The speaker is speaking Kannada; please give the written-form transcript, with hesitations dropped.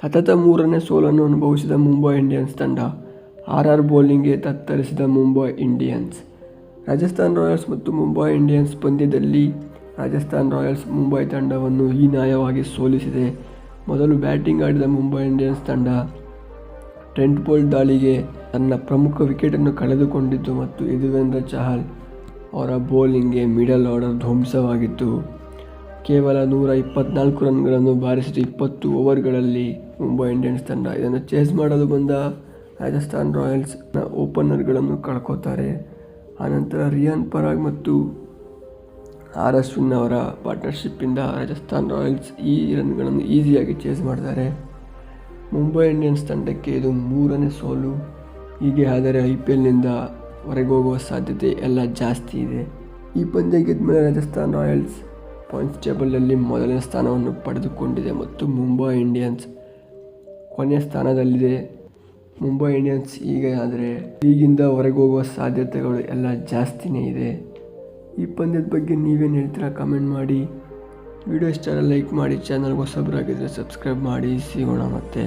ಸತತ 3ನೇ ಸೋಲನ್ನು ಅನುಭವಿಸಿದ ಮುಂಬೈ ಇಂಡಿಯನ್ಸ್ ತಂಡ ಆರ್ ಬೌಲಿಂಗ್ಗೆ ತತ್ತರಿಸಿದ ಮುಂಬೈ ಇಂಡಿಯನ್ಸ್. ರಾಜಸ್ಥಾನ್ ರಾಯಲ್ಸ್ ಮತ್ತು ಮುಂಬೈ ಇಂಡಿಯನ್ಸ್ ಪಂದ್ಯದಲ್ಲಿ ರಾಜಸ್ಥಾನ್ ರಾಯಲ್ಸ್ ಮುಂಬೈ ತಂಡವನ್ನು ಹೀನಾಯವಾಗಿ ಸೋಲಿಸಿದೆ. ಮೊದಲು ಬ್ಯಾಟಿಂಗ್ ಆಡಿದ ಮುಂಬೈ ಇಂಡಿಯನ್ಸ್ ತಂಡ ಟ್ರೆಂಟ್ ಬೋಲ್ಟ್ ದಾಳಿಗೆ ತನ್ನ ಪ್ರಮುಖ ವಿಕೆಟನ್ನು ಕಳೆದುಕೊಂಡಿತು ಮತ್ತು ಯಜುವೇಂದ್ರ ಚಹಲ್ ಅವರ ಬೌಲಿಂಗ್ಗೆ ಮಿಡಲ್ ಆರ್ಡರ್ ಧ್ವಂಸವಾಗಿತ್ತು. ಕೇವಲ 124 ರನ್ಗಳನ್ನು ಬಾರಿಸಿದ 20 ಓವರ್ಗಳಲ್ಲಿ ಮುಂಬೈ ಇಂಡಿಯನ್ಸ್ ತಂಡ ಇದನ್ನು ಚೇಸ್ ಮಾಡಲು ಬಂದ ರಾಜಸ್ಥಾನ್ ರಾಯಲ್ಸ್ನ ಓಪನರ್ಗಳನ್ನು ಕಳ್ಕೊತಾರೆ. ಆನಂತರ ರಿಯಾನ್ ಪರಾಗ್ ಮತ್ತು ಆರ್ ಅಶ್ವಿನ್ ಅವರ ಪಾರ್ಟ್ನರ್ಶಿಪ್ಪಿಂದ ರಾಜಸ್ಥಾನ್ ರಾಯಲ್ಸ್ ಈ ರನ್ಗಳನ್ನು ಈಸಿಯಾಗಿ ಚೇಸ್ ಮಾಡ್ತಾರೆ. ಮುಂಬೈ ಇಂಡಿಯನ್ಸ್ ತಂಡಕ್ಕೆ ಇದು 3ನೇ ಸೋಲು. ಹೀಗೆ ಆದರೆ IPLನಿಂದ ಹೊರಗೋಗುವ ಸಾಧ್ಯತೆ ಎಲ್ಲ ಜಾಸ್ತಿ ಇದೆ. ಈ ಪಂದ್ಯ ಗೆದ್ದ ಮೇಲೆ ರಾಜಸ್ಥಾನ್ ರಾಯಲ್ಸ್ ಪಾಯಿಂಟ್ಸ್ ಟೇಬಲಲ್ಲಿ ಮೊದಲನೇ ಸ್ಥಾನವನ್ನು ಪಡೆದುಕೊಂಡಿದೆ ಮತ್ತು ಮುಂಬೈ ಇಂಡಿಯನ್ಸ್ ಕೊನೆಯ ಸ್ಥಾನದಲ್ಲಿದೆ. ಮುಂಬೈ ಇಂಡಿಯನ್ಸ್ ಹೀಗೆ ಆದರೆ ಲೀಗಿಂದ ಹೊರಗೋಗುವ ಸಾಧ್ಯತೆಗಳು ಎಲ್ಲ ಜಾಸ್ತಿನೇ ಇದೆ. ಈ ಪಂದ್ಯದ ಬಗ್ಗೆ ನೀವೇನು ಹೇಳ್ತೀರಾ ಕಮೆಂಟ್ ಮಾಡಿ. ವಿಡಿಯೋ ಇಷ್ಟ ಲೈಕ್ ಮಾಡಿ, ಚಾನಲ್ಗೆ ಹೊಸಬರಾಗಿದ್ದರೆ ಸಬ್ಸ್ಕ್ರೈಬ್ ಮಾಡಿ. ಸಿಗೋಣ ಮತ್ತೆ.